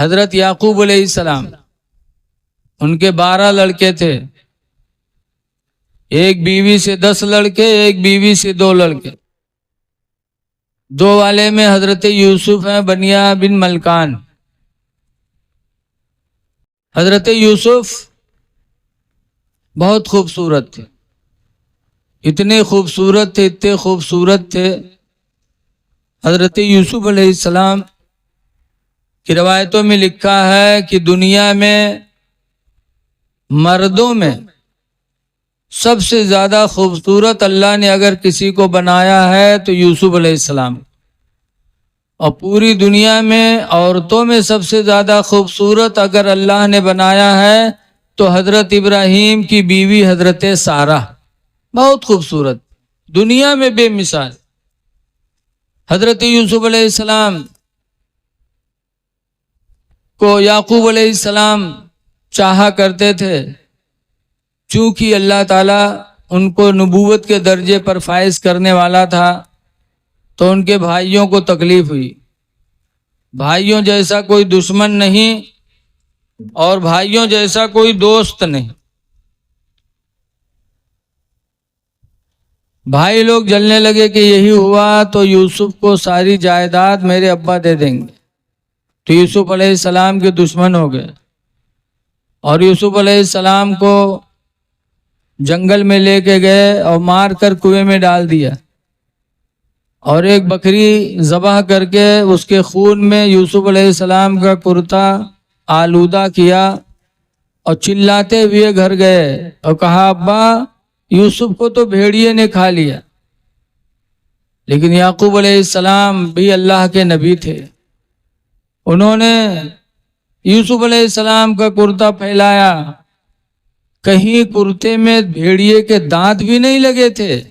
حضرت یعقوب علیہ السلام، ان کے 12 لڑکے تھے، ایک بیوی سے 10 لڑکے، ایک بیوی سے 2 لڑکے، 2 والے میں حضرت یوسف ہیں بنیا بن ملکان۔ حضرت یوسف بہت خوبصورت تھے، اتنے خوبصورت تھے، اتنے خوبصورت تھے۔ حضرت یوسف علیہ السلام کی روایتوں میں لکھا ہے کہ دنیا میں مردوں میں سب سے زیادہ خوبصورت اللہ نے اگر کسی کو بنایا ہے تو یوسف علیہ السلام، اور پوری دنیا میں عورتوں میں سب سے زیادہ خوبصورت اگر اللہ نے بنایا ہے تو حضرت ابراہیم کی بیوی حضرت سارہ بہت خوبصورت، دنیا میں بے مثال۔ حضرت یوسف علیہ السلام کو یعقوب علیہ السلام چاہا کرتے تھے، چونکہ اللہ تعالیٰ ان کو نبوت کے درجے پر فائز کرنے والا تھا، تو ان کے بھائیوں کو تکلیف ہوئی۔ بھائیوں جیسا کوئی دشمن نہیں اور بھائیوں جیسا کوئی دوست نہیں۔ بھائی لوگ جلنے لگے کہ یہی ہوا تو یوسف کو ساری جائیداد میرے ابا دے دیں گے، تو یوسف علیہ السلام کے دشمن ہو گئے اور یوسف علیہ السلام کو جنگل میں لے کے گئے اور مار کر کنویں میں ڈال دیا، اور ایک بکری ذبح کر کے اس کے خون میں یوسف علیہ السلام کا کرتا آلودہ کیا، اور چلاتے ہوئے گھر گئے اور کہا ابا یوسف کو تو بھیڑیے نے کھا لیا۔ لیکن یعقوب علیہ السلام بھی اللہ کے نبی تھے، انہوں نے یوسف علیہ السلام کا کرتا پھیلایا، کہیں کرتے میں بھیڑیے کے دانت بھی نہیں لگے تھے۔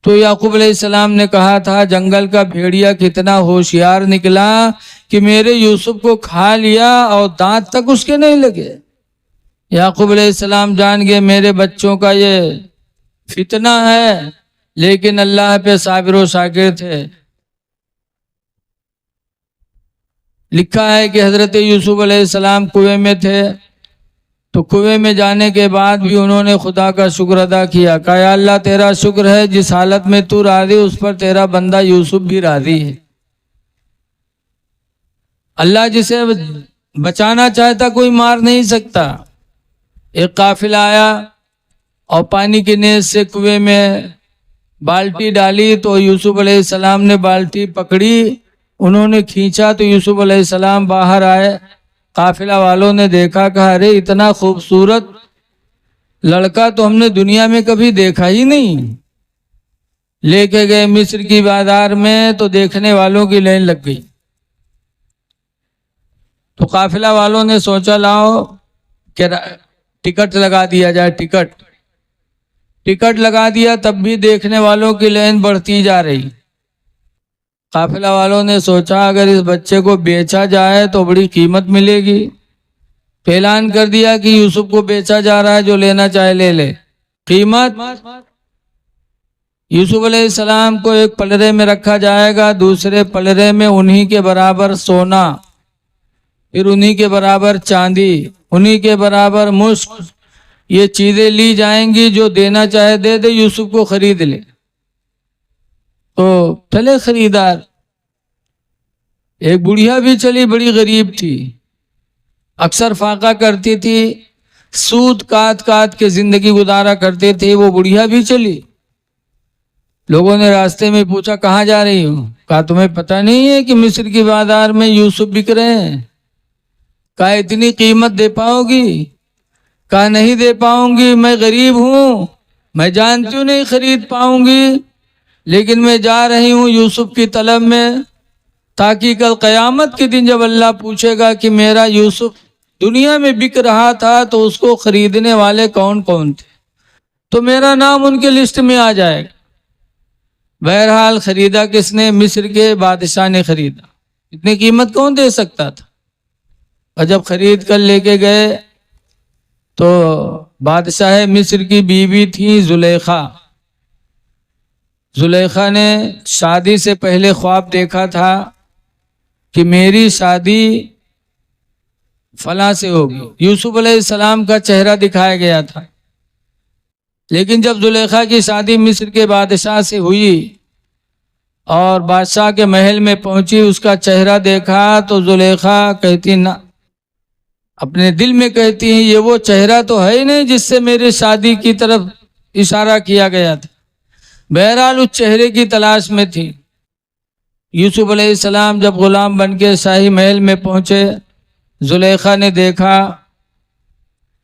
تو یعقوب علیہ السلام نے کہا تھا جنگل کا بھیڑیا کتنا ہوشیار نکلا کہ میرے یوسف کو کھا لیا اور دانت تک اس کے نہیں لگے۔ یعقوب علیہ السلام جان گئے میرے بچوں کا یہ فتنہ ہے، لیکن اللہ پہ صابر و شاکر تھے۔ لکھا ہے کہ حضرت یوسف علیہ السلام کنویں میں تھے، تو کنویں میں جانے کے بعد بھی انہوں نے خدا کا شکر ادا کیا، کہا یا اللہ تیرا شکر ہے جس حالت میں تو راضی اس پر تیرا بندہ یوسف بھی راضی ہے۔ اللہ جسے بچانا چاہتا کوئی مار نہیں سکتا۔ ایک قافلہ آیا اور پانی کی نیز سے کنویں میں بالٹی ڈالی تو یوسف علیہ السلام نے بالٹی پکڑی، انہوں نے کھینچا تو یوسف علیہ السلام باہر آئے۔ قافلہ والوں نے دیکھا، کہا ارے اتنا خوبصورت لڑکا تو ہم نے دنیا میں کبھی دیکھا ہی نہیں۔ لے کے گئے مصر کی بازار میں تو دیکھنے والوں کی لائن لگ گئی۔ تو قافلہ والوں نے سوچا لاؤ کہ ٹکٹ لگا دیا جائے، ٹکٹ لگا دیا، تب بھی دیکھنے والوں کی لائن بڑھتی جا رہی۔ قافلہ والوں نے سوچا اگر اس بچے کو بیچا جائے تو بڑی قیمت ملے گی، تو اعلان کر دیا کہ یوسف کو بیچا جا رہا ہے، جو لینا چاہے لے لے۔ قیمت یوسف علیہ السلام کو ایک پلڑے میں رکھا جائے گا، دوسرے پلڑے میں انہی کے برابر سونا، پھر انہی کے برابر چاندی، انہی کے برابر مشک، یہ چیزیں لی جائیں گی، جو دینا چاہے دے دے، یوسف کو خرید لے۔ تو چلے خریدار، ایک بڑھیا بھی چلی، بڑی غریب تھی، اکثر فاقہ کرتی تھی، سود کاٹ کاٹ کے زندگی گزارا کرتے تھے، وہ بڑھیا بھی چلی۔ لوگوں نے راستے میں پوچھا کہاں جا رہی ہوں؟ کہا تمہیں پتہ نہیں ہے کہ مصر کی بازار میں یوسف بک رہے ہیں؟ کہا اتنی قیمت دے پاؤ گی؟ کہا نہیں دے پاؤں گی، میں غریب ہوں، میں جانتی ہوں نہیں خرید پاؤں گی، لیکن میں جا رہی ہوں یوسف کی طلب میں، تاکہ کل قیامت کے دن جب اللہ پوچھے گا کہ میرا یوسف دنیا میں بک رہا تھا تو اس کو خریدنے والے کون کون تھے، تو میرا نام ان کے لسٹ میں آ جائے گا۔ بہرحال خریدا کس نے؟ مصر کے بادشاہ نے خریدا، اتنی قیمت کون دے سکتا تھا؟ اور جب خرید کر لے کے گئے تو بادشاہ مصر کی بیوی تھی زلیخا۔ زلیخا نے شادی سے پہلے خواب دیکھا تھا کہ میری شادی فلاں سے ہوگی۔ یوسف علیہ السلام کا چہرہ دکھایا گیا تھا، لیکن جب زلیخا کی شادی مصر کے بادشاہ سے ہوئی اور بادشاہ کے محل میں پہنچی، اس کا چہرہ دیکھا تو زلیخا کہتی نہ، اپنے دل میں کہتی ہیں یہ وہ چہرہ تو ہے ہی نہیں جس سے میری شادی کی طرف اشارہ کیا گیا تھا۔ بہرحال اس چہرے کی تلاش میں تھی۔ یوسف علیہ السلام جب غلام بن کے شاہی محل میں پہنچے، زلیخا نے دیکھا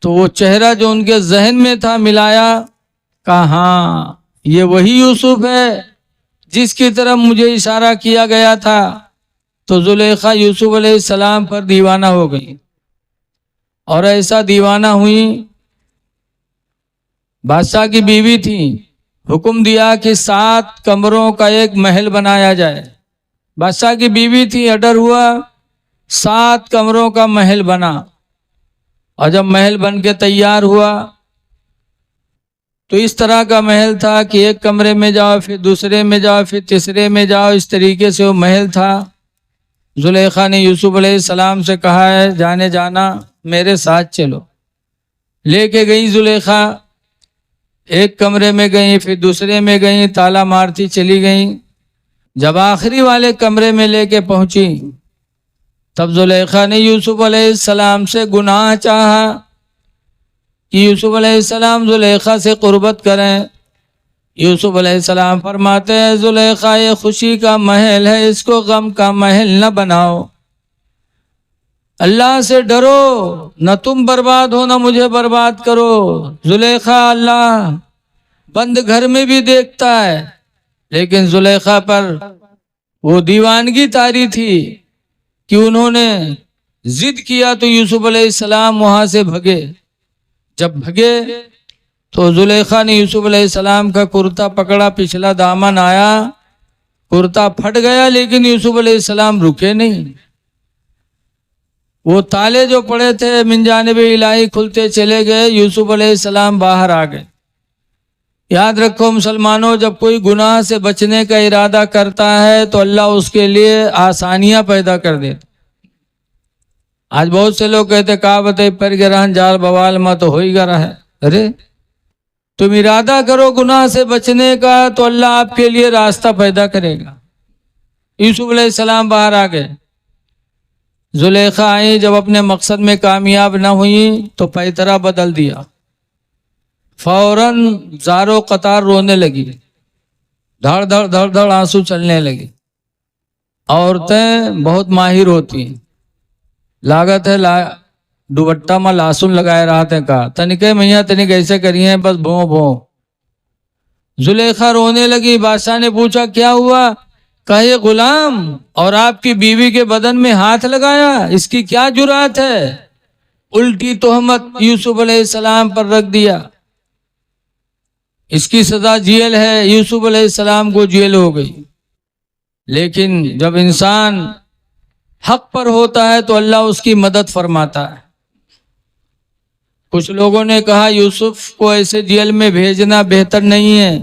تو وہ چہرہ جو ان کے ذہن میں تھا ملایا، کہا ہاں یہ وہی یوسف ہے جس کی طرف مجھے اشارہ کیا گیا تھا۔ تو زلیخا یوسف علیہ السلام پر دیوانہ ہو گئی، اور ایسا دیوانہ ہوئی، بادشاہ کی بیوی تھی، حکم دیا کہ 7 کمروں کا ایک محل بنایا جائے۔ بادشاہ کی بیوی تھی، آرڈر ہوا، 7 کمروں کا محل بنا، اور جب محل بن کے تیار ہوا تو اس طرح کا محل تھا کہ ایک کمرے میں جاؤ، پھر دوسرے میں جاؤ، پھر تیسرے میں جاؤ، اس طریقے سے وہ محل تھا۔ زلیخا نے یوسف علیہ السلام سے کہا ہے جانے جانا میرے ساتھ چلو، لے کے گئی زلیخا، ایک کمرے میں گئیں، پھر دوسرے میں گئیں، تالا مارتی چلی گئیں۔ جب آخری والے کمرے میں لے کے پہنچی تب زلیخا نے یوسف علیہ السلام سے گناہ چاہا کہ یوسف علیہ السلام زلیخا سے قربت کریں۔ یوسف علیہ السلام فرماتے ہیں زلیخا یہ خوشی کا محل ہے، اس کو غم کا محل نہ بناؤ، اللہ سے ڈرو، نہ تم برباد ہو نہ مجھے برباد کرو۔ زلیخا اللہ بند گھر میں بھی دیکھتا ہے، لیکن زلیخا پر وہ دیوانگی طاری تھی کہ انہوں نے ضد کیا تو یوسف علیہ السلام وہاں سے بھگے۔ جب بھگے تو زلیخا نے یوسف علیہ السلام کا کرتا پکڑا، پچھلا دامن آیا، کرتا پھٹ گیا، لیکن یوسف علیہ السلام رکے نہیں۔ وہ تالے جو پڑے تھے من جانب الہی کھلتے چلے گئے، یوسف علیہ السلام باہر آ گئے۔ یاد رکھو مسلمانوں، جب کوئی گناہ سے بچنے کا ارادہ کرتا ہے تو اللہ اس کے لیے آسانیاں پیدا کر دیتا۔ آج بہت سے لوگ کہتے کہاوت ہے پر گرہن جال بوال ماں تو ہو ہی گرا ہے۔ ارے تم ارادہ کرو گناہ سے بچنے کا تو اللہ آپ کے لیے راستہ پیدا کرے گا۔ یوسف علیہ السلام باہر آ گئے، زلیخا آئی، جب اپنے مقصد میں کامیاب نہ ہوئی تو پیترا بدل دیا، فوراً زارو قطار رونے لگی، دھڑ دھڑ دھڑ دھڑ آنسو چلنے لگی۔ عورتیں بہت ماہر ہوتی ہیں، لاگت ہے دوپٹہ میں لہسن لگائے رہا تھے، کہا تنکے میاں تنک ایسے کری ہیں بس بھوں بھوں۔ زلیخا رونے لگی، بادشاہ نے پوچھا کیا ہوا؟ کہا یہ غلام اور آپ کی بیوی کے بدن میں ہاتھ لگایا، اس کی کیا جرات ہے؟ الٹی تہمت یوسف علیہ السلام پر رکھ دیا، اس کی سزا جیل ہے۔ یوسف علیہ السلام کو جیل ہو گئی۔ لیکن جب انسان حق پر ہوتا ہے تو اللہ اس کی مدد فرماتا ہے۔ کچھ لوگوں نے کہا یوسف کو ایسے جیل میں بھیجنا بہتر نہیں ہے،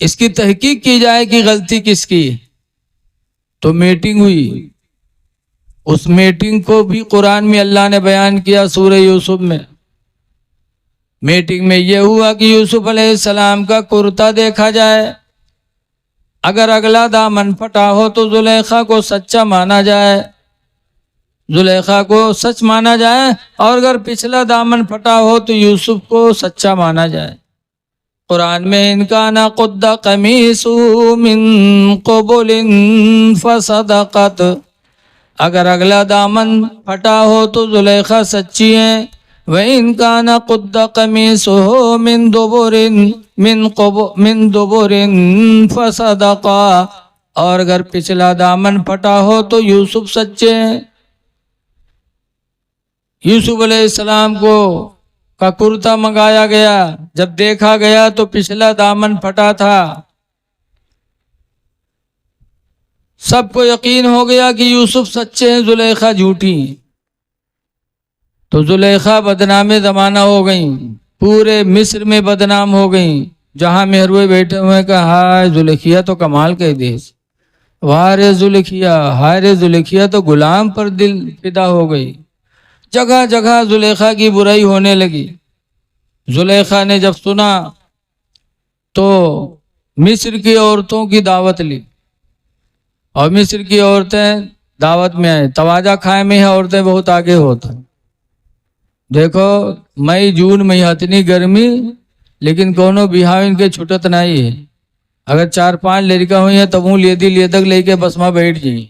اس کی تحقیق کی جائے کہ غلطی کس کی۔ تو میٹنگ ہوئی، اس میٹنگ کو بھی قرآن میں اللہ نے بیان کیا سورہ یوسف میں۔ میٹنگ میں یہ ہوا کہ یوسف علیہ السلام کا کرتا دیکھا جائے، اگر اگلا دامن پھٹا ہو تو زلیخا کو سچا مانا جائے، زلیخا کو سچ مانا جائے، اور اگر پچھلا دامن پھٹا ہو تو یوسف کو سچا مانا جائے۔ قرآن میں ان کان قد قمیصہ من قبل فصدقت، اگر اگلا دامن پھٹا ہو تو زلیخا سچی ہیں، وَإِن كَانَ قُدَّ قَمِيصُهُ مِن دُبُرٍ فَصَدَقَا، اور اگر پچھلا دامن پھٹا ہو تو یوسف سچے ہیں۔ یوسف علیہ السلام کو کا کرتا منگایا گیا، جب دیکھا گیا تو پچھلا دامن پھٹا تھا۔ سب کو یقین ہو گیا کہ یوسف سچے ہیں، زلیخا جھوٹی ہیں۔ تو زلیخا بدنام زمانہ ہو گئیں، پورے مصر میں بدنام ہو گئیں۔ جہاں مہروے بیٹھے ہوئے کہ ہائے زلیخا تو کمال کہہ دے، وارے زلیخا، ہائے زلیخا تو غلام پر دل فدا ہو گئی، جگہ جگہ زلیخا کی برائی ہونے لگی۔ زلیخا نے جب سنا تو مصر کی عورتوں کی دعوت لی، اور مصر کی عورتیں دعوت میں آئیں۔ تواجہ کھائے میں عورتیں بہت آگے ہوتا، دیکھو مئی جون میں اتنی گرمی، لیکن کونوں بہاو ان کے چھٹت نہیں ہے۔ اگر 4-5 لڑکا ہوئی ہیں تو وہ لیے تک لے کے بس میں بیٹھ جائیں،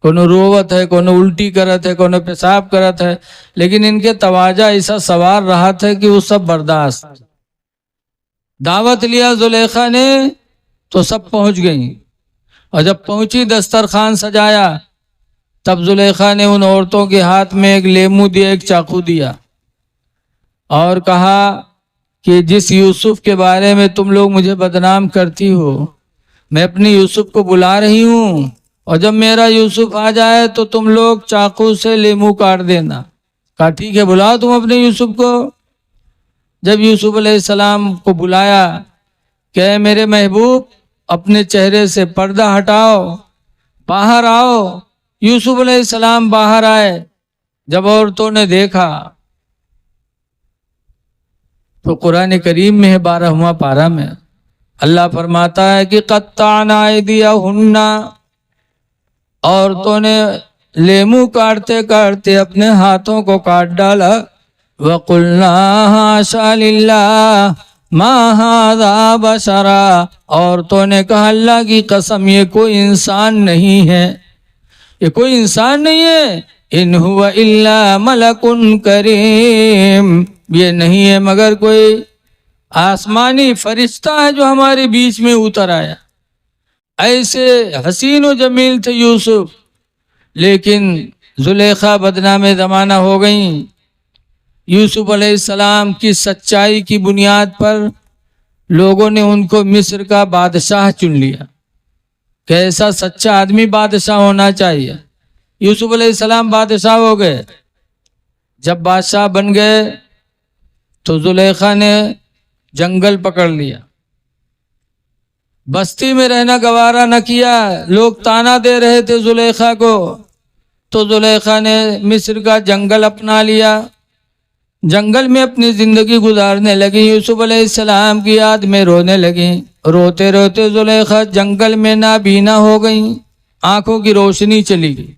کونوں رووت ہے، کونوں الٹی کرت ہے، کونوں پیشاب کرت ہے، لیکن ان کے تواجہ ایسا سوار رہا تھا کہ وہ سب برداشت۔ دعوت لیا زلیخا نے تو سب پہنچ گئیں، اور جب پہنچی دسترخوان سجایا، تب زلیخا نے ان عورتوں کے ہاتھ میں ایک لیمو دیا، ایک چاقو دیا، اور کہا کہ جس یوسف کے بارے میں تم لوگ مجھے بدنام کرتی ہو، میں اپنے یوسف کو بلا رہی ہوں، اور جب میرا یوسف آ جائے تو تم لوگ چاقو سے لیمو کاٹ دینا۔ کہا ٹھیک ہے، بلاؤ تم اپنے یوسف کو۔ جب یوسف علیہ السلام کو بلایا کہ اے میرے محبوب، اپنے چہرے سے پردہ ہٹاؤ، باہر آؤ۔ یوسف علیہ السلام باہر آئے۔ جب عورتوں نے دیکھا تو قرآن کریم میں ہے 12واں پارہ میں اللہ فرماتا ہے کہ قطعنا ایدیہن، عورتوں نے لیمو کاٹتے کاٹتے اپنے ہاتھوں کو کاٹ ڈالا۔ وَقُلْنَا حَاشَا لِلَّهِ مَا هَذَا بَشَرًا، عورتوں نے کہا اللہ کی قسم یہ کوئی انسان نہیں ہے، یہ کوئی انسان نہیں ہے، ان هو الا ملک کریم، یہ نہیں ہے مگر کوئی آسمانی فرشتہ ہے جو ہمارے بیچ میں اتر آیا۔ ایسے حسین و جمیل تھے یوسف، لیکن زلیخا بدنام زمانہ ہو گئیں۔ یوسف علیہ السلام کی سچائی کی بنیاد پر لوگوں نے ان کو مصر کا بادشاہ چن لیا کہ ایسا سچا آدمی بادشاہ ہونا چاہیے۔ یوسف علیہ السلام بادشاہ ہو گئے۔ جب بادشاہ بن گئے تو زلیخا نے جنگل پکڑ لیا، بستی میں رہنا گوارا نہ کیا، لوگ تانا دے رہے تھے زلیخا کو، تو زلیخا نے مصر کا جنگل اپنا لیا، جنگل میں اپنی زندگی گزارنے لگی۔ یوسف علیہ السلام کی یاد میں رونے لگی، روتے روتے زلیخا جنگل میں نابینا ہو گئی، آنکھوں کی روشنی چلی گئی،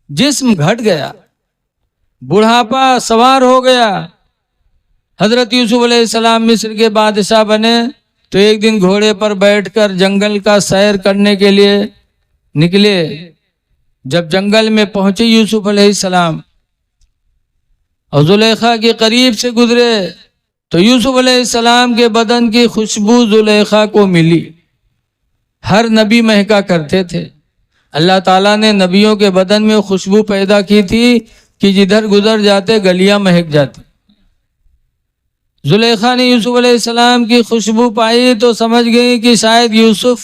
جسم گھٹ گیا، بڑھاپا سوار ہو گیا۔ حضرت یوسف علیہ السلام مصر کے بادشاہ بنے تو ایک دن گھوڑے پر بیٹھ کر جنگل کا سیر کرنے کے لیے نکلے۔ جب جنگل میں پہنچے یوسف علیہ السلام اور زلیخا کے قریب سے گزرے تو یوسف علیہ السلام کے بدن کی خوشبو زلیخا کو ملی۔ ہر نبی مہکا کرتے تھے، اللہ تعالیٰ نے نبیوں کے بدن میں خوشبو پیدا کی تھی کہ جدھر گزر جاتے گلیاں مہک جاتی۔ زلیخا نے یوسف علیہ السلام کی خوشبو پائی تو سمجھ گئی کہ شاید یوسف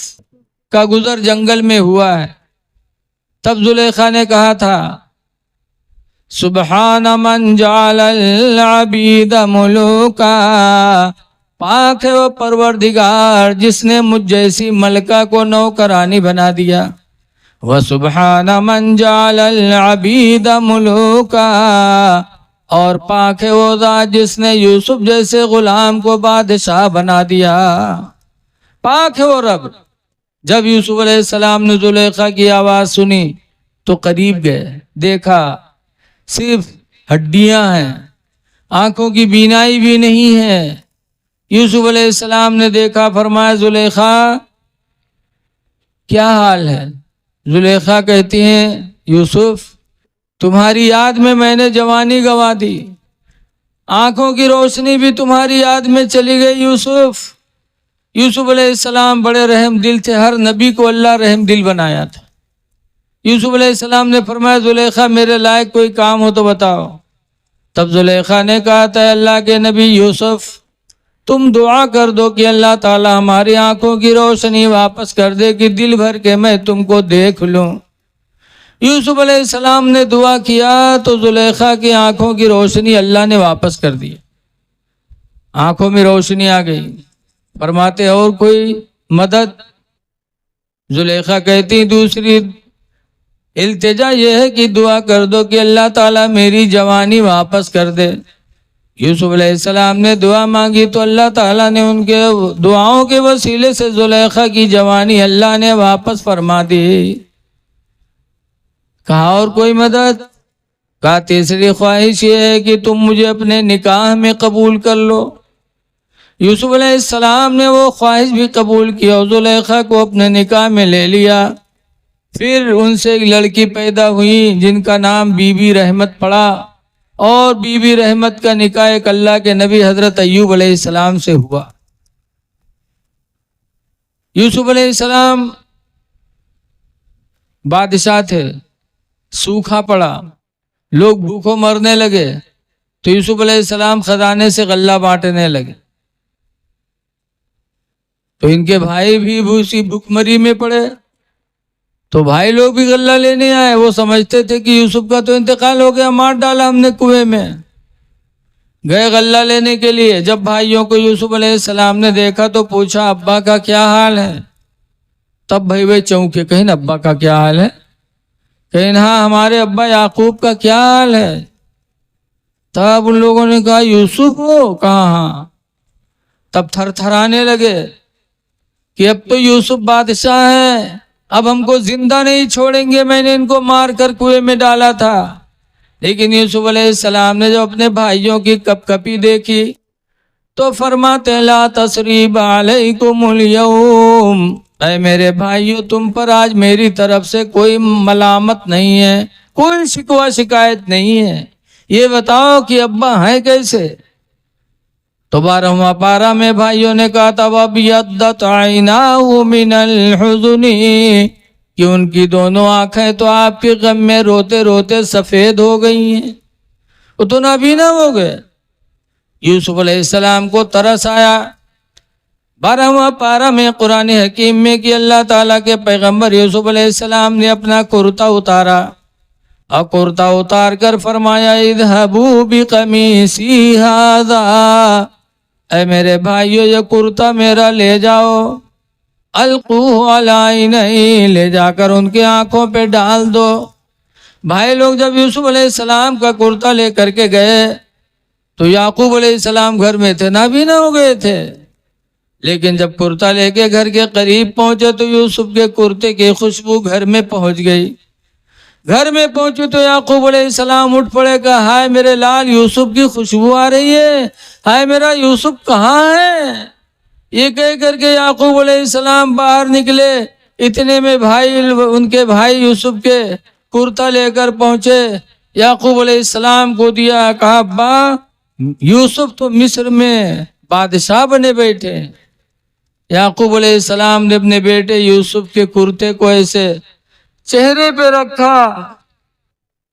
کا گزر جنگل میں ہوا ہے۔ تب زلیخا نے کہا تھا سبحان من جعل العبید ملوکا، پاک ہے وہ پروردگار جس نے مجھ جیسی ملکہ کو نوکرانی بنا دیا۔ وَسُبْحَانَ مَنْ جَعَلَ الْعَبِيدَ مُلُوكًا، اور پاک ہے وہ ذات جس نے یوسف جیسے غلام کو بادشاہ بنا دیا۔ پاک ہے وہ رب۔ جب یوسف علیہ السلام نے زلیخا کی آواز سنی تو قریب گئے، دیکھا صرف ہڈیاں ہیں، آنکھوں کی بینائی بھی نہیں ہے۔ یوسف علیہ السلام نے دیکھا، فرمایا زلیخا کیا حال ہے؟ زلیخا کہتی ہیں یوسف تمہاری یاد میں نے جوانی گنوا دی، آنکھوں کی روشنی بھی تمہاری یاد میں چلی گئی یوسف۔ یوسف علیہ السلام بڑے رحم دل تھے، ہر نبی کو اللہ رحم دل بنایا تھا۔ یوسف علیہ السلام نے فرمایا زلیخا میرے لائق کوئی کام ہو تو بتاؤ۔ تب زلیخا نے کہا تھا اللہ کے نبی یوسف تم دعا کر دو کہ اللہ تعالی ہماری آنکھوں کی روشنی واپس کر دے کہ دل بھر کے میں تم کو دیکھ لوں۔ یوسف علیہ السلام نے دعا کیا تو زلیخا کی آنکھوں کی روشنی اللہ نے واپس کر دی، آنکھوں میں روشنی آ گئی۔ فرماتے اور کوئی مدد؟ زلیخا کہتی دوسری التجا یہ ہے کہ دعا کر دو کہ اللہ تعالیٰ میری جوانی واپس کر دے۔ یوسف علیہ السلام نے دعا مانگی تو اللہ تعالیٰ نے ان کے دعاؤں کے وسیلے سے زلیخا کی جوانی اللہ نے واپس فرما دی۔ کہا اور کوئی مدد؟ کہا تیسری خواہش یہ ہے کہ تم مجھے اپنے نکاح میں قبول کر لو۔ یوسف علیہ السلام نے وہ خواہش بھی قبول کی اور زلیخا کو اپنے نکاح میں لے لیا۔ پھر ان سے ایک لڑکی پیدا ہوئی جن کا نام بی بی رحمت پڑا، اور بی بی رحمت کا نکاح ایک اللہ کے نبی حضرت ایوب علیہ السلام سے ہوا۔ یوسف علیہ السلام بادشاہ تھے، سوکھا پڑا، لوگ بھوکوں مرنے لگے، تو یوسف علیہ السلام خزانے سے غلہ بانٹنے لگے، تو ان کے بھائی بھی بھوک مری میں پڑے، تو بھائی لوگ بھی غلہ لینے آئے۔ وہ سمجھتے تھے کہ یوسف کا تو انتقال ہو گیا، مار ڈالا ہم نے کنویں میں، گئے غلہ لینے کے لیے۔ جب بھائیوں کو یوسف علیہ السلام نے دیکھا تو پوچھا ابا کا کیا حال ہے؟ تب بھائی وہ چونکے، کہیں ابا کا کیا حال ہے؟ کہیں ہاں ہمارے ابا یعقوب کا کیا حال ہے؟ تب ان لوگوں نے کہا یوسف ہو؟ کہا ہاں۔ تب تھر تھرانے لگے کہ اب تو یوسف بادشاہ ہے، اب ہم کو زندہ نہیں چھوڑیں گے، میں نے ان کو مار کر کنویں میں ڈالا تھا۔ لیکن یوسف علیہ السلام نے جب اپنے بھائیوں کی کپ کپی دیکھی تو فرماتے لا تثریب علیکم اليوم، اے میرے بھائیوں تم پر آج میری طرف سے کوئی ملامت نہیں ہے، کوئی شکوہ شکایت نہیں ہے، یہ بتاؤ کہ ابا ہیں کیسے؟ تو 12واں پارہ میں بھائیوں نے کہا تھا وَابْيَضَّتْ عَيْنَاهُ مِنَ الْحُزُنِ، کہ ان کی دونوں آنکھیں تو آپ کے غم میں روتے روتے سفید ہو گئی ہیں، وہ تو نابینا ہو گئے۔ یوسف علیہ السلام کو ترس آیا۔ 12واں پارہ میں قرآن حکیم میں کہ اللہ تعالیٰ کے پیغمبر یوسف علیہ السلام نے اپنا کرتا اتارا، اور کرتا اتار کر فرمایا اذهبوا بقمیصی ھذا، اے میرے بھائیو یہ کرتا میرا لے جاؤ، القوہ علی عینیہ، لے جا کر ان کے آنکھوں پہ ڈال دو۔ بھائی لوگ جب یوسف علیہ السلام کا کرتا لے کر کے گئے تو یعقوب علیہ السلام گھر میں تھے، نابینا ہو گئے تھے، لیکن جب کرتا لے کے گھر کے قریب پہنچے تو یوسف کے کرتے کی خوشبو گھر میں پہنچ گئی۔ گھر میں پہنچے تو یعقوب علیہ السلام اٹھ پڑے، کہا ہائے میرے لال یوسف کی خوشبو آ رہی ہے، ہائے میرا یوسف کہاں ہے؟ یہ کہہ کر کے یعقوب علیہ السلام باہر نکلے، اتنے میں ان کے بھائی یوسف کے کرتا لے کر پہنچے، یعقوب علیہ السلام کو دیا، کہا ابا یوسف تو مصر میں بادشاہ بنے بیٹھے۔ یعقوب علیہ السلام نے اپنے بیٹے یوسف کے کرتے کو ایسے چہرے پہ رکھا۔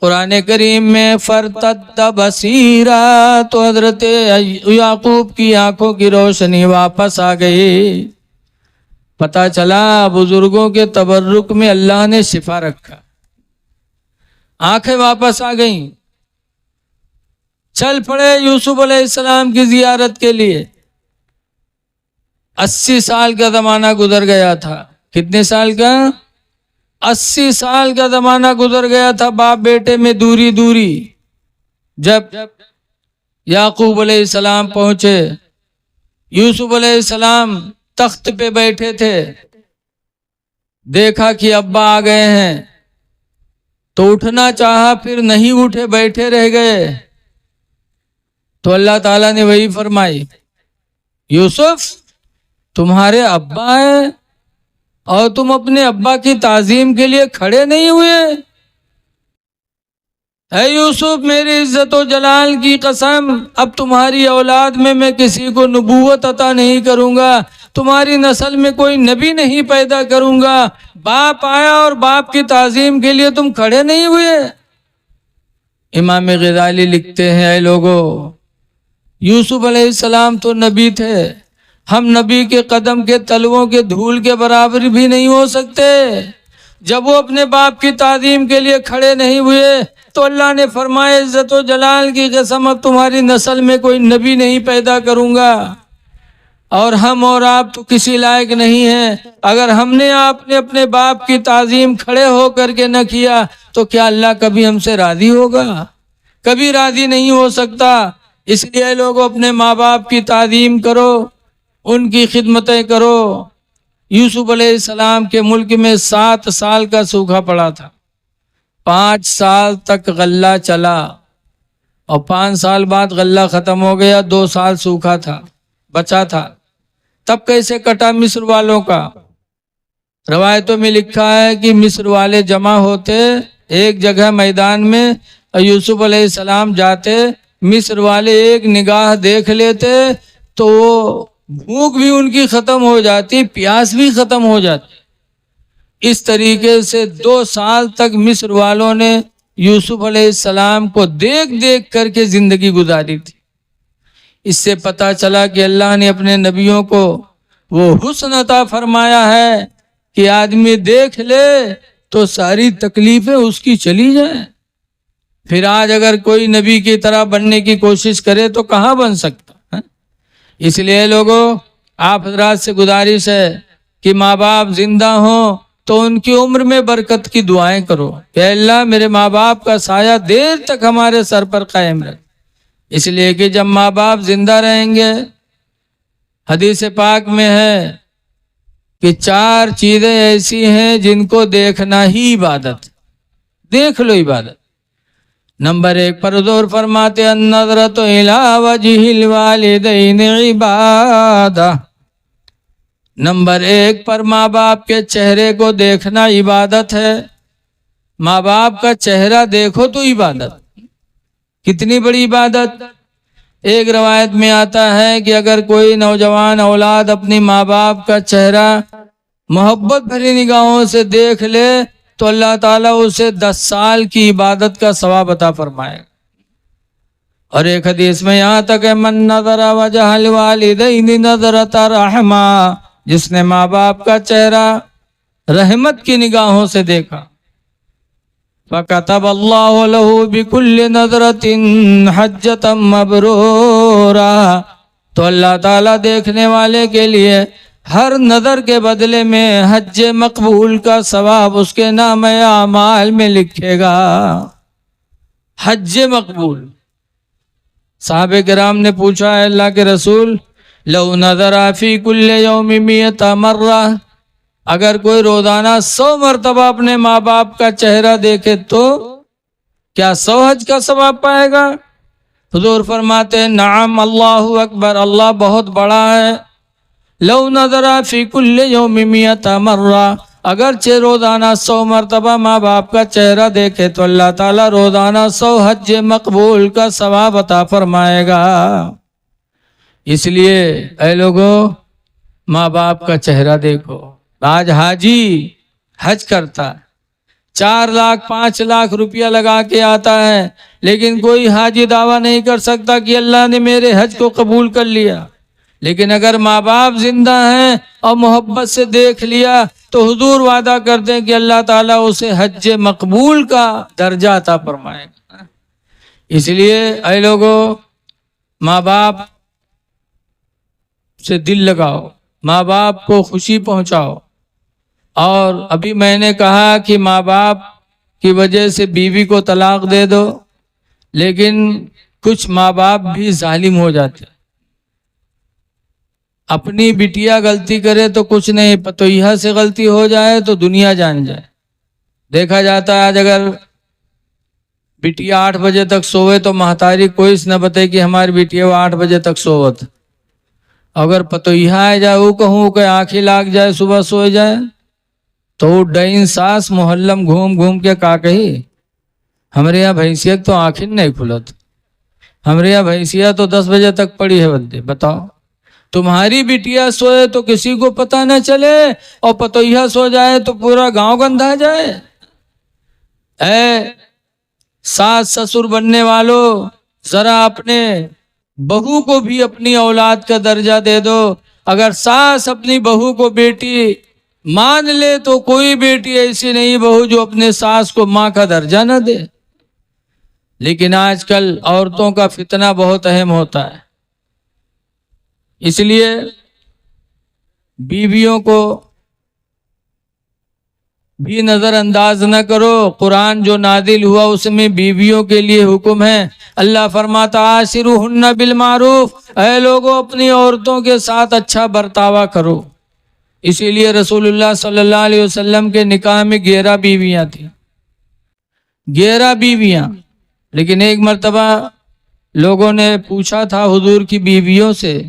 قرآن کریم میں فرتد بصیرا، تو حضرت یعقوب کی آنکھوں کی روشنی واپس آ گئی، پتہ چلا بزرگوں کے تبرک میں اللہ نے شفا رکھا، آنکھیں واپس آ گئیں۔ چل پڑے یوسف علیہ السلام کی زیارت کے لیے۔ 80 سال کا زمانہ گزر گیا تھا۔ کتنے سال کا؟ 80 سال کا زمانہ گزر گیا تھا، باپ بیٹے میں دوری۔ جب یعقوب علیہ السلام پہنچے، یوسف علیہ السلام تخت پہ بیٹھے تھے، دیکھا کہ ابا آ گئے ہیں تو اٹھنا چاہا، پھر نہیں اٹھے، بیٹھے رہ گئے۔ تو اللہ تعالیٰ نے وہی فرمائی یوسف تمہارے ابا ہیں اور تم اپنے ابا کی تعظیم کے لیے کھڑے نہیں ہوئے؟ اے یوسف میری عزت و جلال کی قسم، اب تمہاری اولاد میں کسی کو نبوت عطا نہیں کروں گا، تمہاری نسل میں کوئی نبی نہیں پیدا کروں گا۔ باپ آیا اور باپ کی تعظیم کے لیے تم کھڑے نہیں ہوئے۔ امام غزالی لکھتے ہیں اے لوگو، یوسف علیہ السلام تو نبی تھے، ہم نبی کے قدم کے تلووں کے دھول کے برابر بھی نہیں ہو سکتے۔ جب وہ اپنے باپ کی تعظیم کے لیے کھڑے نہیں ہوئے تو اللہ نے فرمایا عزت و جلال کی قسم اب تمہاری نسل میں کوئی نبی نہیں پیدا کروں گا۔ اور ہم اور آپ تو کسی لائق نہیں ہیں. اگر ہم نے آپ نے اپنے باپ کی تعظیم کھڑے ہو کر کے نہ کیا تو کیا اللہ کبھی ہم سے راضی ہوگا؟ کبھی راضی نہیں ہو سکتا. اس لیے لوگوں اپنے ماں باپ کی تعظیم کرو، ان کی خدمتیں کرو. یوسف علیہ السلام کے ملک میں 7 سال کا سوکھا پڑا تھا. 5 سال تک غلہ چلا اور 5 سال بعد غلہ ختم ہو گیا. 2 سال سوکھا تھا، بچا تھا. تب کیسے کٹا مصر والوں کا؟ روایتوں میں لکھا ہے کہ مصر والے جمع ہوتے ایک جگہ میدان میں، اور یوسف علیہ السلام جاتے. مصر والے ایک نگاہ دیکھ لیتے تو وہ بھوک بھی ان کی ختم ہو جاتی، پیاس بھی ختم ہو جاتی. اس طریقے سے 2 سال تک مصر والوں نے یوسف علیہ السلام کو دیکھ دیکھ کر کے زندگی گزاری تھی. اس سے پتہ چلا کہ اللہ نے اپنے نبیوں کو وہ حسن عطا فرمایا ہے کہ آدمی دیکھ لے تو ساری تکلیفیں اس کی چلی جائیں. پھر آج اگر کوئی نبی کی طرح بننے کی کوشش کرے تو کہاں بن سکتا ہے؟ اس لیے لوگوں، آپ حضرات سے گزارش ہے کہ ماں باپ زندہ ہوں تو ان کی عمر میں برکت کی دعائیں کرو کہ اللہ میرے ماں باپ کا سایہ دیر تک ہمارے سر پر قائم رکھ. اس لیے کہ جب ماں باپ زندہ رہیں گے، حدیث پاک میں ہے کہ 4 چیزیں ایسی ہیں جن کو دیکھنا ہی عبادت. دیکھ لو عبادت. نمبر 1 پر حضور فرماتے النظرۃ الی وجہ الوالدین عبادہ. نمبر 1 پر ماں باپ کے چہرے کو دیکھنا عبادت ہے. ماں باپ کا چہرہ دیکھو تو عبادت. کتنی بڑی عبادت. ایک روایت میں آتا ہے کہ اگر کوئی نوجوان اولاد اپنی ماں باپ کا چہرہ محبت بھری نگاہوں سے دیکھ لے تو اللہ تعالیٰ اسے 10 سال کی عبادت کا ثواب عطا فرمائے. اور ایک حدیث میں یہاں تک ہے من نظر وجہ الوالدین نظرۃ رحمہ، جس نے ماں باپ کا چہرہ رحمت کی نگاہوں سے دیکھا فَكَتَبَ اللَّهُ لَهُ بِكُلِّ نَظْرَةٍ حَجَّةً مَبْرُورًا، تو اللہ تعالیٰ دیکھنے والے کے لیے ہر نظر کے بدلے میں حج مقبول کا ثواب اس کے نام اعمال میں لکھے گا. حج مقبول. صحابہ کرام نے پوچھا ہے اللہ کے رسول لو نظر فی کل یوم 100 مرہ، اگر کوئی روزانہ 100 مرتبہ اپنے ماں باپ کا چہرہ دیکھے تو کیا 100 حج کا ثواب پائے گا؟ حضور فرماتے ہیں نعم اللہ اکبر، اللہ بہت بڑا ہے. لو نظر فی کل یوم 100 مرہ، اگرچہ روزانہ 100 مرتبہ ماں باپ کا چہرہ دیکھے تو اللہ تعالیٰ روزانہ 100 حج مقبول کا ثواب عطا فرمائے گا. اس لیے اے لوگو ماں باپ کا چہرہ دیکھو. آج حاجی حج کرتا ہے 4 لاکھ 5 لاکھ روپیہ لگا کے آتا ہے، لیکن کوئی حاجی دعویٰ نہیں کر سکتا کہ اللہ نے میرے حج کو قبول کر لیا. لیکن اگر ماں باپ زندہ ہیں اور محبت سے دیکھ لیا تو حضور وعدہ کرتے ہیں کہ اللہ تعالیٰ اسے حج مقبول کا درجہ عطا فرمائے گا. اس لیے اے لوگو ماں باپ سے دل لگاؤ، ماں باپ کو خوشی پہنچاؤ. اور ابھی میں نے کہا کہ ماں باپ کی وجہ سے بیوی کو طلاق دے دو، لیکن کچھ ماں باپ بھی ظالم ہو جاتے. اپنی بٹیا غلطی کرے تو کچھ نہیں، پتوہیہ سے غلطی ہو جائے تو دنیا جان جائے. دیکھا جاتا ہے آج اگر بٹیا 8 بجے تک سوئے تو محتاری کوئی نہ بتے کہ ہماری بٹیا وہ 8 بجے تک سوت. اگر پتوہیہ آ جائے وہ کہوں کہ آنکھیں لاگ جائے صبح سوئے جائے تو وہ ڈین ساس محلم گھوم گھوم کے کا کہی ہمارے یہاں بھینسیت تو آنکھیں نہیں کھلت، ہمارے یہاں بھینسیا تو 10 بجے تک پڑی ہے بندے. بتاؤ تمہاری بٹیا سوئے تو کسی کو پتہ نہ چلے اور پتوہیہ سو جائے تو پورا گاؤں گندھا جائے. اے ساس سسر بننے والوں، ذرا اپنے بہو کو بھی اپنی اولاد کا درجہ دے دو. اگر ساس اپنی بہو کو بیٹی مان لے تو کوئی بیٹی ایسی نہیں بہو جو اپنے ساس کو ماں کا درجہ نہ دے. لیکن آج کل عورتوں کا فتنہ بہت اہم ہوتا ہے. اس لیے بیویوں کو بھی نظر انداز نہ کرو. قرآن جو نازل ہوا اس میں بیویوں کے لیے حکم ہے. اللہ فرماتا عاشروہن بالمعروف، اے لوگوں اپنی عورتوں کے ساتھ اچھا برتاوا کرو. اسی لیے رسول اللہ صلی اللہ علیہ وسلم کے نکاح میں 11 بیویاں تھیں، 11 بیویاں. لیکن ایک مرتبہ لوگوں نے پوچھا تھا حضور کی بیویوں سے،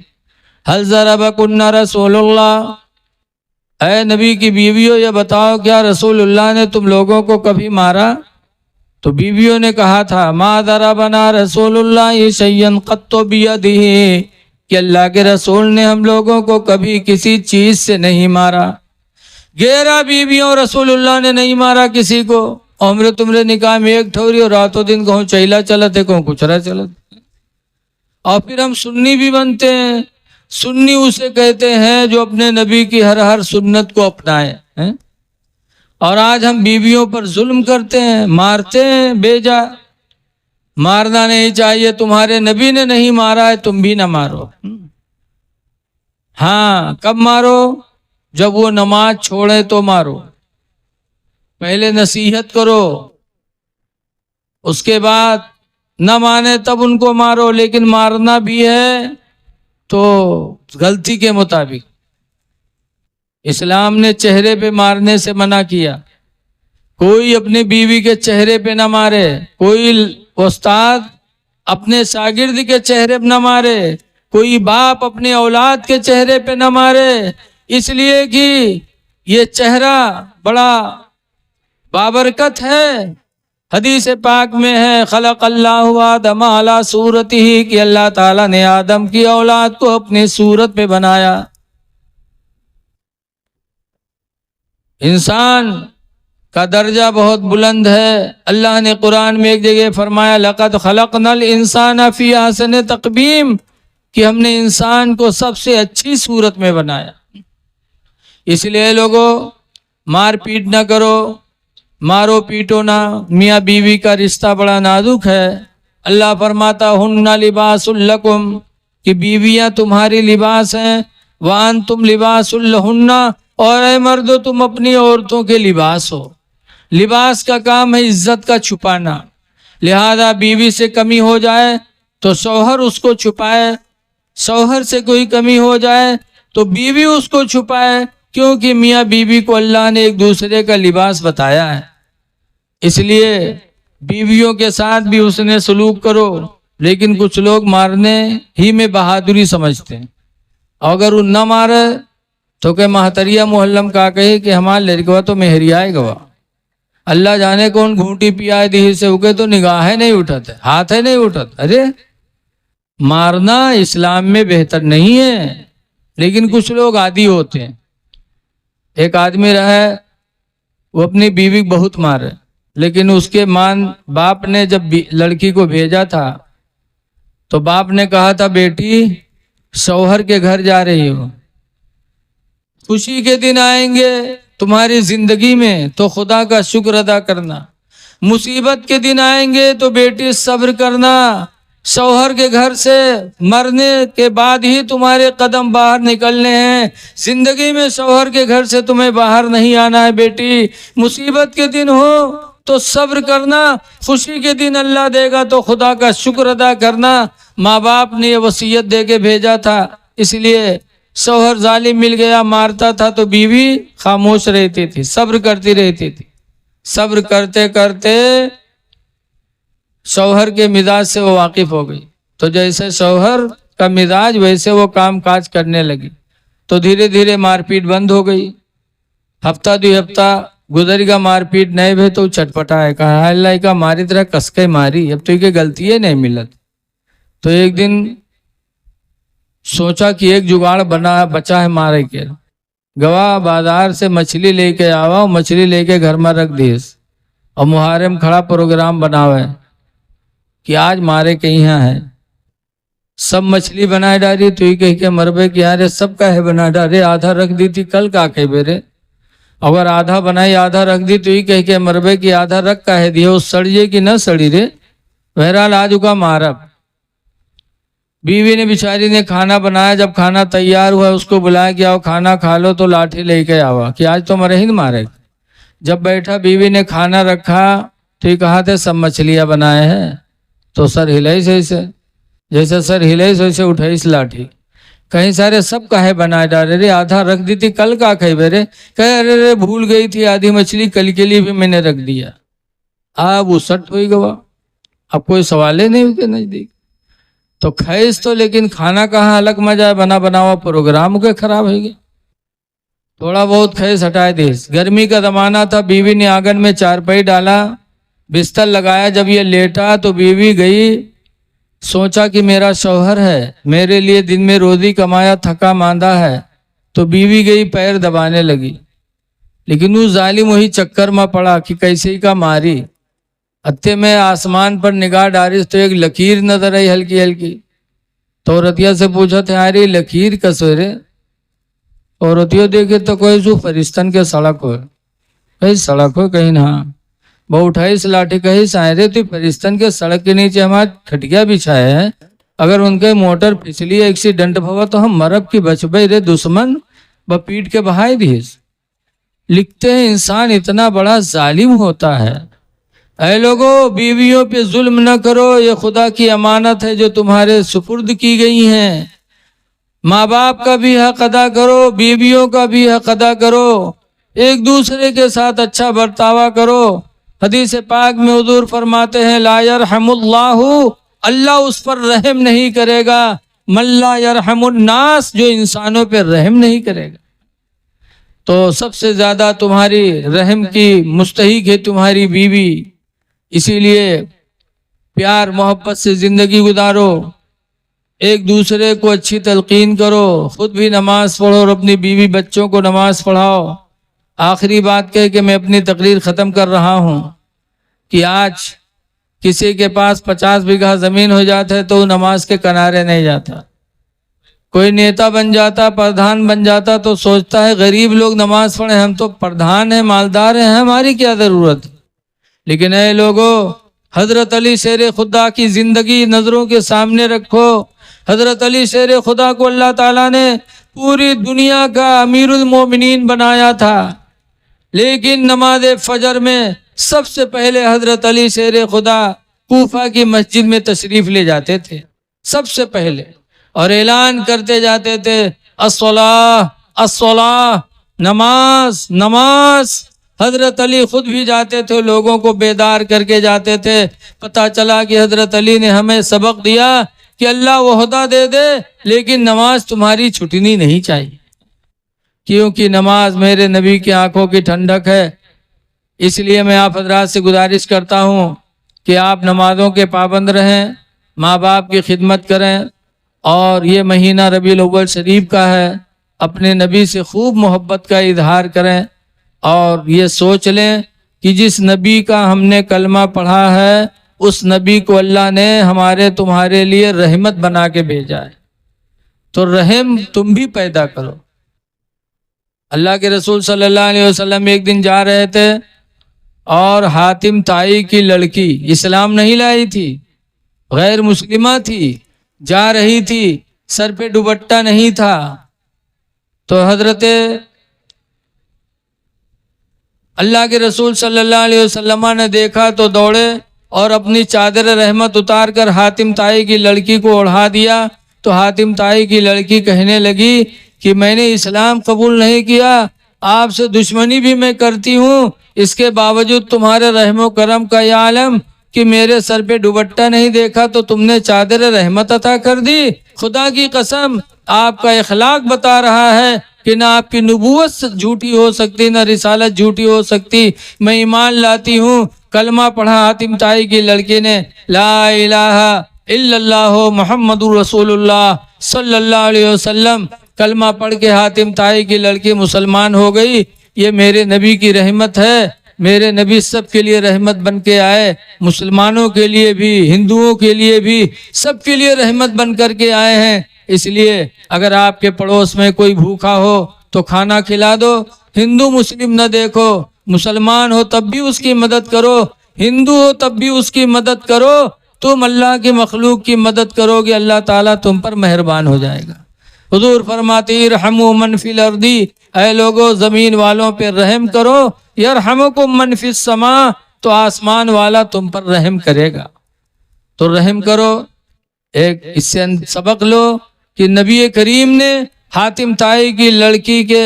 حل ضربکن رسول اللہ، اے نبی کی بیویوں یہ بتاؤ کیا رسول اللہ نے تم لوگوں کو کبھی مارا؟ تو بیویوں نے کہا تھا ما ضربنا رسول اللہ شیئا قط بیدہ، کہ اللہ کے رسول نے ہم لوگوں کو کبھی کسی چیز سے نہیں مارا. 11 بیویوں رسول اللہ نے نہیں مارا کسی کو. عمر تمرے نکاح میں ایک ٹھوری اور راتوں دن کہوں چہلا چلتے کہوں کچرا چلتے. اور پھر ہم سنی بھی بنتے ہیں. سنی اسے کہتے ہیں جو اپنے نبی کی ہر سنت کو اپنائے ہیں. اور آج ہم بیویوں پر ظلم کرتے ہیں، مارتے ہیں بیجا. مارنا نہیں چاہیے، تمہارے نبی نے نہیں مارا ہے تم بھی نہ مارو. ہاں کب مارو؟ جب وہ نماز چھوڑے تو مارو. پہلے نصیحت کرو، اس کے بعد نہ مانے تب ان کو مارو. لیکن مارنا بھی ہے تو غلطی کے مطابق. اسلام نے چہرے پہ مارنے سے منع کیا. کوئی اپنی بیوی کے چہرے پہ نہ مارے، کوئی استاد اپنے شاگرد کے چہرے پہ نہ مارے، کوئی باپ اپنے اولاد کے چہرے پہ نہ مارے. اس لیے کہ یہ چہرہ بڑا بابرکت ہے. حدیث پاک میں ہے خلق اللہ آدم علی صورتہ، کہ اللہ تعالیٰ نے آدم کی اولاد کو اپنی صورت پہ بنایا. انسان کا درجہ بہت بلند ہے. اللہ نے قرآن میں ایک جگہ فرمایا لقد خلقنا الانسان فی احسن تقویم، کہ ہم نے انسان کو سب سے اچھی صورت میں بنایا. اس لیے لوگوں مار پیٹ نہ کرو، مارو پیٹو نہ. میاں بیوی کا رشتہ بڑا نازک ہے. اللہ فرماتا ہن لباس لکم، کہ بیویاں تمہاری لباس ہیں. وانتم لباس لہن، اور اے مردو تم اپنی عورتوں کے لباس ہو. لباس کا کام ہے عزت کا چھپانا. لہذا بیوی سے کمی ہو جائے تو شوہر اس کو چھپائے، شوہر سے کوئی کمی ہو جائے تو بیوی اس کو چھپائے، کیونکہ میاں بیوی کو اللہ نے ایک دوسرے کا لباس بتایا ہے. اس لیے بیویوں کے ساتھ بھی اس نے سلوک کرو. لیکن کچھ لوگ مارنے ہی میں بہادری سمجھتے ہیں. اگر وہ نہ مارے تو کہ محتریہ محلم کا کہے کہ ہمارا لڑکوا تو مہریائے گوا، اللہ جانے کون گھونٹی پیائے دی سے اکے تو نگاہیں نہیں اٹھتے، ہاتھ نہیں اٹھتے. ارے مارنا اسلام میں بہتر نہیں ہے، لیکن کچھ لوگ عادی ہوتے ہیں. ایک آدمی رہا ہے وہ اپنی بیوی بہت مارے، لیکن اس کے باپ نے جب لڑکی کو بھیجا تھا تو باپ نے کہا تھا بیٹی شوہر کے گھر جا رہی ہو، خوشی کے دن آئیں گے تمہاری زندگی میں تو خدا کا شکر ادا کرنا، مصیبت کے دن آئیں گے تو بیٹی صبر کرنا. شوہر کے گھر سے مرنے کے بعد ہی تمہارے قدم باہر نکلنے ہیں. زندگی میں شوہر کے گھر سے تمہیں باہر نہیں آنا ہے بیٹی. مصیبت کے دن ہو تو صبر کرنا، خوشی کے دن اللہ دے گا تو خدا کا شکر ادا کرنا. ماں باپ نے یہ وصیت دے کے بھیجا تھا. اس لیے شوہر ظالم مل گیا مارتا تھا تو بیوی خاموش رہتی تھی، صبر کرتی رہتی تھی. صبر کرتے کرتے شوہر کے مزاج سے وہ واقف ہو گئی. تو جیسے شوہر کا مزاج ویسے وہ کام کاج کرنے لگی. تو دھیرے دھیرے مار پیٹ بند ہو گئی. ہفتہ 2 ہفتہ گزر گا، مار پیٹ نہیں بھی تو چٹپٹا ہے، کہا اللہ کا ماری طرح کس کے ماری، اب تو یہ غلطی ہے نہیں ملت. تو ایک دن سوچا کہ ایک جگاڑ بچا ہے مارے کے. گواہ بازار سے مچھلی لے کے آوا، مچھلی لے کے گھر میں رکھ دیس، اور محرم کھڑا پروگرام بناوے کہ آج مارے کے یہاں ہے. سب مچھلی بنائے ڈالی تو ہی کہہ کے مربے کہ یار سب کا ہے بنا ڈالے، آدھا رکھ دی تھی کل کا کہ میرے، اگر آدھا بنائی آدھا رکھ دی تو ہی کہہ کے مربے کہ آدھا رکھ کا ہے دیا، اس سڑیے کہ نہ سڑی رے. بہرحال آج کا مارب بیوی نے بیچاری نے کھانا بنایا، جب کھانا تیار ہوا اس کو بلایا کہ آؤ کھانا کھا لو، تو لاٹھی لے کے آوا کہ آج تو مرے ہی مارے۔ جب بیٹھا بیوی نے کھانا رکھا تو یہ کہا تھے سب مچھلیاں بنائے ہیں، تو سر ہلائی سے اسے، جیسے سر ہلائی سے اسے اٹھائی اس لاٹھی، کہیں سارے سب کہے بنائے ڈالے رے، آدھا رکھ دی تھی کل کا کھائی بے رے، کہے ارے بھول گئی تھی آدھی مچھلی کل کے لیے بھی میں نے رکھ دیا۔ اب وہ سٹ ہوئی گوا، اب کوئی سوال ہی نہیں ان کے نزدیک۔ تو خیس تو لیکن کھانا کہاں الگ مزہ ہے، بنا ہوا پروگرام کے خراب ہو گیا۔ تھوڑا بہت خیس ہٹائے دے۔ گرمی کا زمانہ تھا، بیوی نے آنگن میں چارپائی ڈالا، بستر لگایا، جب یہ لیٹا تو بیوی گئی، سوچا کہ میرا شوہر ہے، میرے لیے دن میں روزی کمایا، تھکا ماندہ ہے، تو بیوی گئی پیر دبانے لگی، لیکن وہ ظالم وہی چکر میں پڑا کہ کیسے ہی کا ماری۔ اتے میں آسمان پر نگاہ ڈاری تو ایک لکیر نظر آئی ہلکی ہلکی، تو عورتیہ سے پوچھا تھا یار یہ لکیر کسورے؟ عورتیوں دیکھے تو کوئی سو فرشتن کے سڑک ہو، کہیں سڑک ہو کہیں نہ، وہ اٹھائی اس لاٹھی کہیں سائرے تو فرشتن کے سڑک کے نیچے ہمارا کھٹیا بچھائے ہیں، اگر ان کے موٹر پھسلی ایکسیڈنٹ ہوا تو ہم مرب کی بچ بھائی رے دشمن پیٹ کے بہائی دیس۔ لکھتے ہیں انسان اتنا بڑا ظالم ہوتا ہے۔ اے لوگو بیویوں پہ ظلم نہ کرو، یہ خدا کی امانت ہے جو تمہارے سپرد کی گئی ہیں۔ ماں باپ کا بھی حق ادا کرو، بیویوں کا بھی حق ادا کرو، ایک دوسرے کے ساتھ اچھا برتاوا کرو۔ حدیث پاک میں حضور فرماتے ہیں لا یرحم اللہ، اللہ اس پر رحم نہیں کرے گا، من لا یرحم الناس، جو انسانوں پہ رحم نہیں کرے گا۔ تو سب سے زیادہ تمہاری رحم کی مستحق ہے تمہاری بیوی، اسی لیے پیار محبت سے زندگی گزارو، ایک دوسرے کو اچھی تلقین کرو، خود بھی نماز پڑھو اور اپنی بیوی بچوں کو نماز پڑھاؤ۔ آخری بات کہہ کہ میں اپنی تقریر ختم کر رہا ہوں کہ آج کسی کے پاس 50 بیگھہ زمین ہو جاتا ہے تو وہ نماز کے کنارے نہیں جاتا۔ کوئی نیتا بن جاتا، پردھان بن جاتا تو سوچتا ہے غریب لوگ نماز پڑھیں، ہم تو پردھان ہیں مالدار ہیں، ہماری کیا ضرورت ہے۔ لیکن اے لوگو حضرت علی شیر خدا کی زندگی نظروں کے سامنے رکھو۔ حضرت علی شیر خدا کو اللہ تعالیٰ نے پوری دنیا کا امیر المومنین بنایا تھا، لیکن نماز فجر میں سب سے پہلے حضرت علی شیر خدا کوفہ کی مسجد میں تشریف لے جاتے تھے سب سے پہلے، اور اعلان کرتے جاتے تھے الصلاۃ الصلاۃ، نماز نماز۔ حضرت علی خود بھی جاتے تھے، لوگوں کو بیدار کر کے جاتے تھے۔ پتہ چلا کہ حضرت علی نے ہمیں سبق دیا کہ اللہ عہدہ دے دے لیکن نماز تمہاری چھٹنی نہیں چاہیے، کیونکہ نماز میرے نبی کی آنکھوں کی ٹھنڈک ہے۔ اس لیے میں آپ حضرات سے گزارش کرتا ہوں کہ آپ نمازوں کے پابند رہیں، ماں باپ کی خدمت کریں، اور یہ مہینہ ربیع الاول شریف کا ہے، اپنے نبی سے خوب محبت کا اظہار کریں، اور یہ سوچ لیں کہ جس نبی کا ہم نے کلمہ پڑھا ہے اس نبی کو اللہ نے ہمارے تمہارے لیے رحمت بنا کے بھیجا ہے، تو رحم تم بھی پیدا کرو۔ اللہ کے رسول صلی اللہ علیہ وسلم ایک دن جا رہے تھے اور حاتم طائی کی لڑکی اسلام نہیں لائی تھی، غیر مسلمہ تھی، جا رہی تھی، سر پہ دوپٹہ نہیں تھا، تو حضرت اللہ کے رسول صلی اللہ علیہ وسلم نے دیکھا تو دوڑے اور اپنی چادر رحمت اتار کر حاتم طائی کی لڑکی کو اوڑھا دیا۔ تو حاتم طائی کی لڑکی کہنے لگی کہ میں نے اسلام قبول نہیں کیا، آپ سے دشمنی بھی میں کرتی ہوں، اس کے باوجود تمہارے رحم و کرم کا یہ عالم کہ میرے سر پہ دوپٹہ نہیں دیکھا تو تم نے چادر رحمت عطا کر دی۔ خدا کی قسم آپ کا اخلاق بتا رہا ہے کہ نہ آپ کی نبوت جھوٹی ہو سکتی، نہ رسالت جھوٹی ہو سکتی۔ میں ایمان لاتی ہوں، کلمہ پڑھا حاتم طائی کی لڑکی نے، لا الہ الا اللہ محمد رسول اللہ صلی اللہ علیہ وسلم، کلمہ پڑھ کے حاتم طائی کی لڑکی مسلمان ہو گئی۔ یہ میرے نبی کی رحمت ہے، میرے نبی سب کے لیے رحمت بن کے آئے، مسلمانوں کے لیے بھی، ہندوؤں کے لیے بھی، سب کے لیے رحمت بن کر کے آئے ہیں۔ اس لیے اگر آپ کے پڑوس میں کوئی بھوکا ہو تو کھانا کھلا دو، ہندو مسلم نہ دیکھو، مسلمان ہو تب بھی اس کی مدد کرو، ہندو ہو تب بھی اس کی مدد کرو، تم اللہ کی مخلوق کی مدد کرو گے اللہ تعالیٰ تم پر مہربان ہو جائے گا۔ حضور فرماتے ارحموا من فی الارض، اے لوگو زمین والوں پہ رحم کرو، یرحمکم من فی السماء، تو آسمان والا تم پر رحم کرے گا۔ تو رحم کرو۔ ایک اس سے سبق لو کہ نبی کریم نے حاتم طائی کی لڑکی کے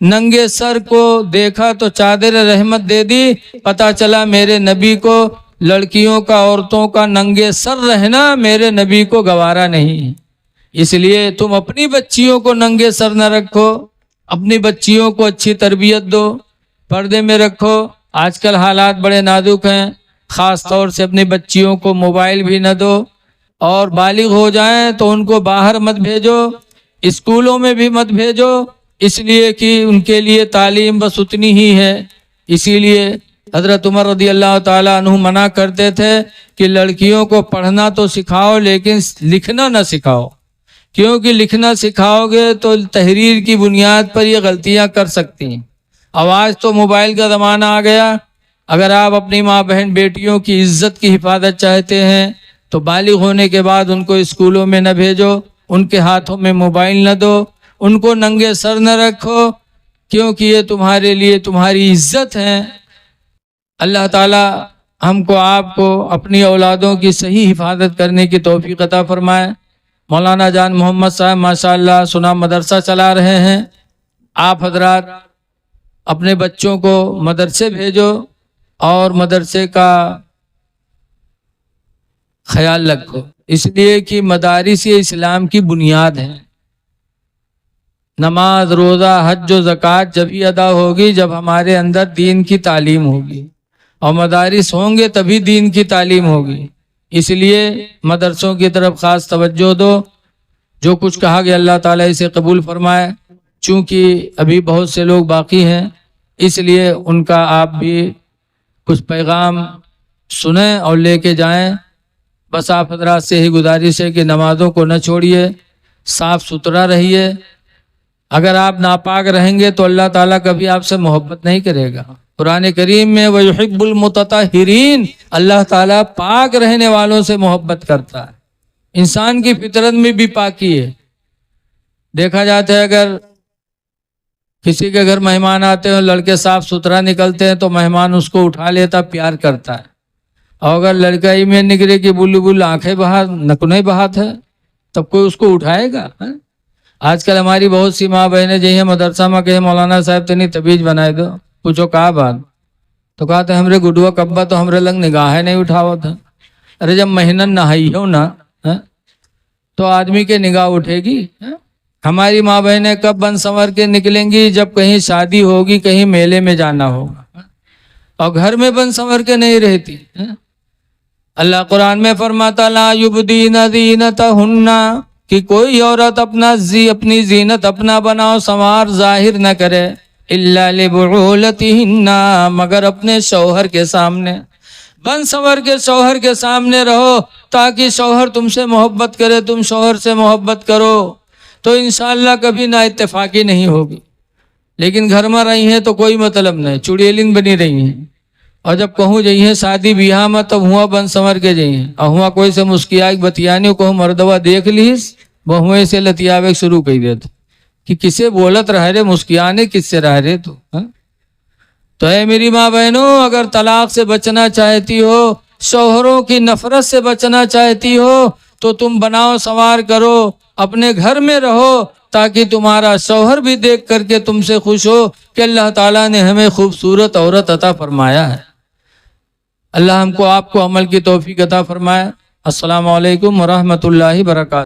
ننگے سر کو دیکھا تو چادر رحمت دے دی، پتہ چلا میرے نبی کو لڑکیوں کا عورتوں کا ننگے سر رہنا میرے نبی کو گوارا نہیں۔ اس لیے تم اپنی بچیوں کو ننگے سر نہ رکھو، اپنی بچیوں کو اچھی تربیت دو، پردے میں رکھو۔ آج کل حالات بڑے نازک ہیں، خاص طور سے اپنی بچیوں کو موبائل بھی نہ دو، اور بالغ ہو جائیں تو ان کو باہر مت بھیجو، اسکولوں میں بھی مت بھیجو، اس لیے کہ ان کے لیے تعلیم بس اتنی ہی ہے۔ اسی لیے حضرت عمر رضی اللہ تعالیٰ عنہ منع کرتے تھے کہ لڑکیوں کو پڑھنا تو سکھاؤ لیکن لکھنا نہ سکھاؤ، کیونکہ لکھنا سکھاؤ گے تو تحریر کی بنیاد پر یہ غلطیاں کر سکتی ہیں۔ اب آج تو موبائل کا زمانہ آ گیا، اگر آپ اپنی ماں بہن بیٹیوں کی عزت کی حفاظت چاہتے ہیں تو بالغ ہونے کے بعد ان کو اسکولوں میں نہ بھیجو، ان کے ہاتھوں میں موبائل نہ دو، ان کو ننگے سر نہ رکھو، کیونکہ یہ تمہارے لیے تمہاری عزت ہے۔ اللہ تعالی ہم کو آپ کو اپنی اولادوں کی صحیح حفاظت کرنے کی توفیق عطا فرمائے۔ مولانا جان محمد صاحب ماشاءاللہ سنا مدرسہ چلا رہے ہیں۔ آپ حضرات اپنے بچوں کو مدرسے بھیجو اور مدرسے کا خیال رکھو، اس لیے کہ مدارس یہ اسلام کی بنیاد ہے۔ نماز، روزہ، حج و زکوٰۃ جبھی ادا ہوگی جب ہمارے اندر دین کی تعلیم ہوگی، اور مدارس ہوں گے تبھی دین کی تعلیم ہوگی۔ اس لیے مدرسوں کی طرف خاص توجہ دو۔ جو کچھ کہا گیا اللہ تعالیٰ اسے قبول فرمائے۔ چونکہ ابھی بہت سے لوگ باقی ہیں، اس لیے ان کا آپ بھی کچھ پیغام سنیں اور لے کے جائیں۔ بس آپ حضرات سے ہی گزارش ہے کہ نمازوں کو نہ چھوڑیے، صاف ستھرا رہیے۔ اگر آپ ناپاک رہیں گے تو اللہ تعالیٰ کبھی آپ سے محبت نہیں کرے گا۔ قرآن کریم میں وَيُحِبُّ الْمُتَطَهِّرِينَ، اللہ تعالیٰ پاک رہنے والوں سے محبت کرتا ہے۔ انسان کی فطرت میں بھی پاکی ہے۔ دیکھا جاتا ہے اگر کسی کے گھر مہمان آتے ہیں، لڑکے صاف ستھرا نکلتے ہیں تو مہمان اس کو اٹھا لیتا، پیار کرتا ہے، اور اگر لڑکا ہی میں نکلے کہ بلو بل آنکھیں بہا نکنے بہات ہے تب کوئی اس کو اٹھائے گا؟ آج کل ہماری بہت سی ماں بہنیں جو ہیں مدرسہ میں کہیں مولانا صاحب تنی تبیج بنائے دو، پوچھو کہا بات، تو کہا تھا ہمرے گڈوا کبا تو ہمرے لنگ نگاہیں نہیں اٹھاوا تھا۔ ارے جب مہینہ نہائی ہو نا تو آدمی کے نگاہ اٹھے گی۔ ہماری ماں بہنیں کب بن سنور کے نکلیں گی؟ جب کہیں شادی ہوگی، کہیں میلے میں جانا ہوگا، اور گھر میں بن سنور کے نہیں رہتی۔ اللہ قرآن میں فرماتا لا یبدین زینتہن، کہ کوئی عورت اپنی زینت اپنا بناؤ سنوار ظاہر نہ کرے، الا لبعولتہن، مگر اپنے شوہر کے سامنے۔ بن سنور کے شوہر کے سامنے رہو تاکہ شوہر تم سے محبت کرے، تم شوہر سے محبت کرو، تو انشاءاللہ کبھی نا اتفاقی نہیں ہوگی۔ لیکن گھر میں رہی ہیں تو کوئی مطلب نہیں، چڑیلن بنی رہی ہیں، اور جب کہوں جائیں شادی بیاہ میں تب ہوا بن سنور کے جائیں، اور ہوا کوئی سے مسکیائی بتیانی کو مردوا دیکھ لیس وہ ہوئے سے لتیاوے شروع کر دیتا کہ کسے بولت رہ رہے، مسکیانے کس سے رہ رہے تو اے میری ماں بہنوں، اگر طلاق سے بچنا چاہتی ہو، شوہروں کی نفرت سے بچنا چاہتی ہو، تو تم بناؤ سنوار کرو، اپنے گھر میں رہو، تاکہ تمہارا شوہر بھی دیکھ کر کے تم سے خوش ہو کہ اللہ تعالیٰ نے ہمیں خوبصورت عورت عطا فرمایا ہے۔ اللہ ہم کو آپ کو عمل کی توفیق عطا فرمائے۔ السلام علیکم ورحمۃ اللہ وبرکاتہ۔